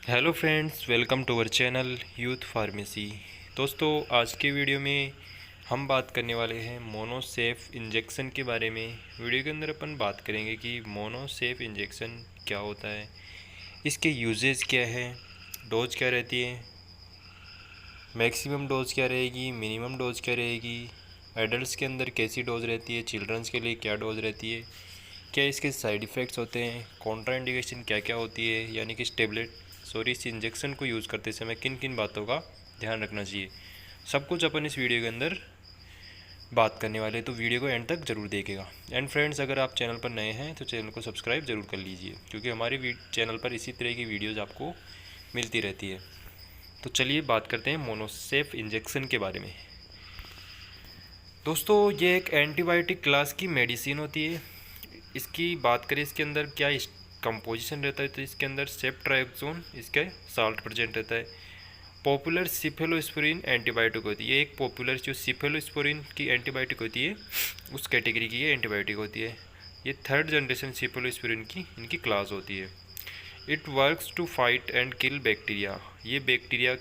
Hello friends, welcome to our channel youth pharmacy. दोस्तों, आज के वीडियो में हम बात करने वाले हैं मोनोसेफ इंजेक्शन के बारे में। वीडियो के अंदर अपन बात करेंगे कि मोनोसेफ इंजेक्शन क्या होता है, इसके यूजेस क्या है, डोज क्या रहती है, मैक्सिमम डोज क्या रहेगी, मिनिमम डोज क्या रहेगी, एडल्ट्स के अंदर कैसी डोज रहती है, चिल्ड्रंस के लिए क्या डोज रहती है, क्या इसके साइड इफ़ेक्ट्स होते हैं, कॉन्ट्राइंडिकेशन क्या क्या होती है, यानी कि इस इंजेक्शन को यूज़ करते समय किन किन बातों का ध्यान रखना चाहिए, सब कुछ अपन इस वीडियो के अंदर बात करने वाले हैं। तो वीडियो को एंड तक ज़रूर देखेगा। एंड फ्रेंड्स, अगर आप चैनल पर नए हैं तो चैनल को सब्सक्राइब ज़रूर कर लीजिए, क्योंकि हमारे चैनल पर इसी तरह की वीडियोज़ आपको मिलती रहती है। तो चलिए बात करते हैं मोनोसेफ इंजेक्शन के बारे में। दोस्तों, ये एक एंटीबायोटिक क्लास की मेडिसिन होती है। इसकी बात करें, इसके अंदर क्या कंपोजिशन रहता है, तो इसके अंदर सेफ्ट्राक्सोन, इसका साल्ट प्रेजेंट रहता है। पॉपुलर सिफेलोस्पोरिन एंटीबायोटिक होती है। ये एक पॉपुलर जो सिफेलोस्पोरिन की एंटीबायोटिक होती है, उस कैटेगरी की ये एंटीबायोटिक होती है। ये थर्ड जनरेशन सिफेलोस्पोरिन की इनकी क्लास होती है। It works to fight and kill bacteria. ये बैक्टीरिया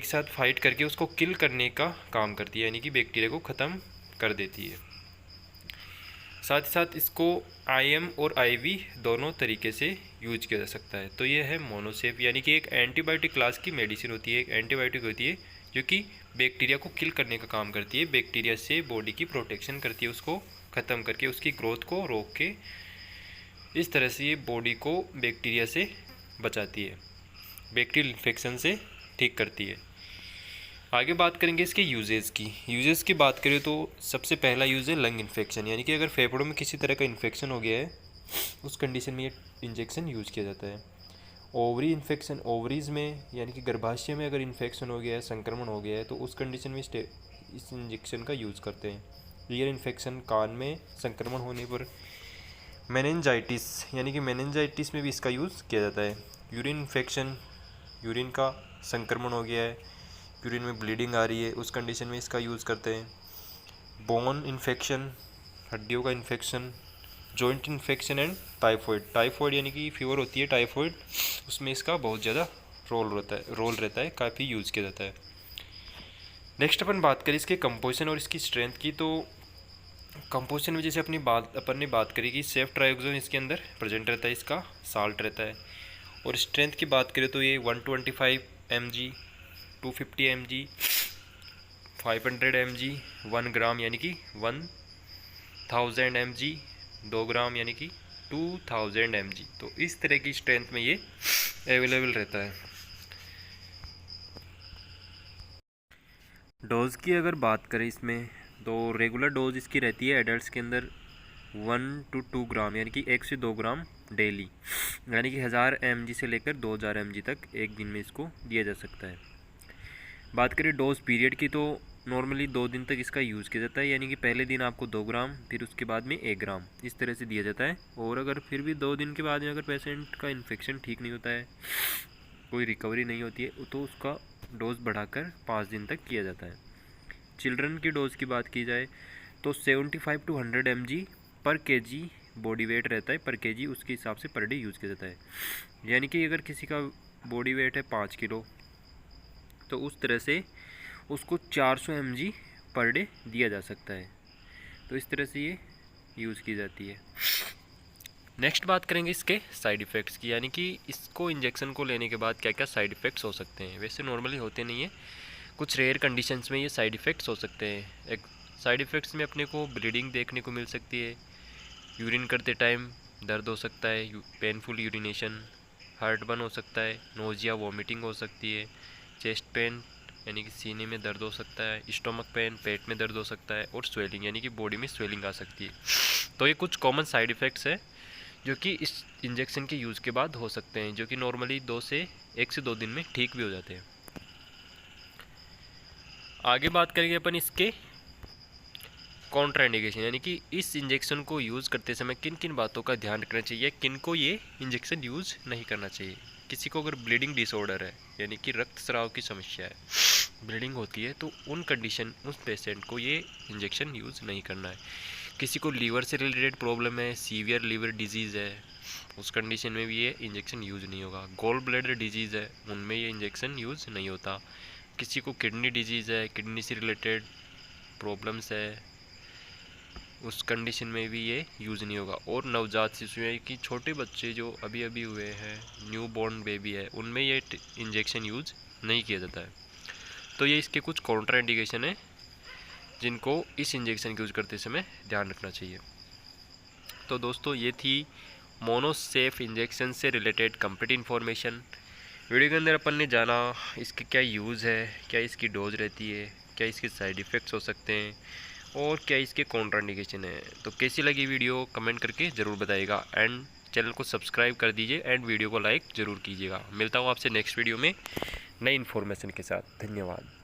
के साथ फाइट करके उसको किल करने का काम करती है, यानी कि बैक्टीरिया को ख़त्म कर देती है। साथ ही साथ इसको आईएम और आईवी दोनों तरीके से यूज किया जा सकता है। तो ये है मोनोसेफ, यानी कि एक एंटीबायोटिक क्लास की मेडिसिन होती है, एक एंटीबायोटिक होती है जो कि बैक्टीरिया को किल करने का काम करती है, बैक्टीरिया से बॉडी की प्रोटेक्शन करती है, उसको ख़त्म करके उसकी ग्रोथ को रोक के इस तरह से ये बॉडी को बैक्टीरिया से बचाती है, बैक्टीरियल इन्फेक्शन से ठीक करती है। आगे बात करेंगे इसके यूजेस की। यूजेस की बात करें तो सबसे पहला यूज़ है लंग इन्फेक्शन, यानी कि अगर फेफड़ों में किसी तरह का इन्फेक्शन हो गया है, उस कंडीशन में ये इंजेक्शन यूज़ किया जाता है। ओवरी इन्फेक्शन, ओवरीज में यानी कि गर्भाशय में अगर इन्फेक्शन हो गया है, संक्रमण हो गया है, तो उस कंडीशन में इस इंजेक्शन का यूज़ करते हैं। ईयर इन्फेक्शन, कान में संक्रमण होने पर। मेनिनजाइटिस, यानी कि मेनिनजाइटिस में भी इसका यूज़ किया जाता है। यूरिन इन्फेक्शन, यूरिन का संक्रमण हो गया है, यूरिन में ब्लीडिंग आ रही है, उस कंडीशन में इसका यूज़ करते हैं। बोन इन्फेक्शन, हड्डियों का infection, joint infection and typhoid यानी कि फीवर होती है टाइफॉइड, उसमें इसका बहुत ज़्यादा रोल रहता है, काफ़ी यूज़ किया जाता है। नेक्स्ट अपन बात करें इसके कंपोजिशन और इसकी स्ट्रेंथ की। तो कंपोजिशन में जैसे अपन ने बात करी कि सेफ ट्रायोक्सोन इसके अंदर प्रेजेंट रहता है, इसका साल्ट रहता है। और स्ट्रेंथ की बात करें तो ये 125 mg, 250 mg, 500 mg, 1 ग्राम यानी कि 1000 mg, 2 ग्राम यानी कि 2000 mg। तो इस तरह की स्ट्रेंथ में ये अवेलेबल रहता है। डोज़ की अगर बात करें इसमें, तो रेगुलर डोज इसकी रहती है एडल्ट्स के अंदर 1 to 2 ग्राम, यानी कि 1 से 2 ग्राम डेली, यानी कि 1000 mg से लेकर 2000 mg तक एक दिन में इसको दिया जा सकता है। बात करें डोज पीरियड की, तो नॉर्मली 2 दिन तक इसका यूज़ किया जाता है, यानी कि पहले दिन आपको 2 ग्राम, फिर उसके बाद में 1 ग्राम, इस तरह से दिया जाता है। और अगर फिर भी 2 दिन के बाद में अगर पेशेंट का इन्फेक्शन ठीक नहीं होता है, कोई रिकवरी नहीं होती है, तो उसका डोज बढ़ाकर 5 दिन तक किया जाता है। चिल्ड्रन की डोज़ की बात की जाए तो 75 to 100 mg पर केजी बॉडी वेट रहता है, पर केजी उसके हिसाब से पर डे यूज़ किया जाता है। यानी कि अगर किसी का बॉडी वेट है 5 किलो, तो उस तरह से उसको 400 mg पर डे दिया जा सकता है। तो इस तरह से ये यूज़ की जाती है। नेक्स्ट बात करेंगे इसके साइड इफ़ेक्ट्स की, यानी कि इसको इंजेक्शन को लेने के बाद क्या क्या साइड इफ़ेक्ट्स हो सकते हैं। वैसे नॉर्मली होते नहीं है, कुछ रेयर कंडीशंस में ये साइड इफ़ेक्ट्स हो सकते हैं। एक साइड इफ़ेक्ट्स में अपने को ब्लीडिंग देखने को मिल सकती है, यूरिन करते टाइम दर्द हो सकता है, पेनफुल यूरिनेशन, हार्ट बर्न हो सकता है, नोजिया वॉमिटिंग हो सकती है, चेस्ट पेन यानी कि सीने में दर्द हो सकता है, स्टोमक पेन पेट में दर्द हो सकता है, और स्वेलिंग यानी कि बॉडी में स्वेलिंग आ सकती है। तो ये कुछ कॉमन साइड इफ़ेक्ट्स है जो कि इस इंजेक्शन के यूज़ के बाद हो सकते हैं, जो कि नॉर्मली 1 से 2 दिन में ठीक भी हो जाते हैं। आगे बात करेंगे अपन इसके कॉन्ट्राइंडिकेशन, यानी कि इस इंजेक्शन को यूज़ करते समय किन किन बातों का ध्यान रखना चाहिए, किन को ये इंजेक्शन यूज़ नहीं करना चाहिए। किसी को अगर ब्लीडिंग डिसऑर्डर है, यानी कि रक्तस्राव की समस्या है, ब्लीडिंग होती है, तो उस पेशेंट को ये इंजेक्शन यूज़ नहीं करना है। किसी को लीवर से रिलेटेड प्रॉब्लम है, सीवियर लीवर डिजीज़ है, उस कंडीशन में भी ये इंजेक्शन यूज़ नहीं होगा। गॉल ब्लैडर डिजीज़ है, उनमें ये इंजेक्शन यूज़ नहीं होता। किसी को किडनी डिजीज़ है, किडनी से रिलेटेड प्रॉब्लम्स है, उस कंडीशन में भी ये यूज़ नहीं होगा। और नवजात शिशु है कि छोटे बच्चे जो अभी अभी हुए हैं, न्यू बॉर्न बेबी है, उनमें ये इंजेक्शन यूज़ नहीं किया जाता है। तो ये इसके कुछ काउंटर इंडिकेशन है जिनको इस इंजेक्शन के यूज़ करते समय ध्यान रखना चाहिए। तो दोस्तों ये थी मोनोसेफ इंजेक्शन से रिलेटेड कंप्लीट इन्फॉर्मेशन। वीडियो के अंदर अपन ने जाना इसके क्या यूज़ है, क्या इसकी डोज रहती है, क्या इसके साइड इफ़ेक्ट्स हो सकते हैं और क्या इसके काउंटर इंडिकेशन है। तो कैसी लगी वीडियो कमेंट करके ज़रूर बताइएगा एंड चैनल को सब्सक्राइब कर दीजिए एंड वीडियो को लाइक ज़रूर कीजिएगा। मिलता हूँ आपसे नेक्स्ट वीडियो में नई इन्फॉर्मेशन के साथ। धन्यवाद।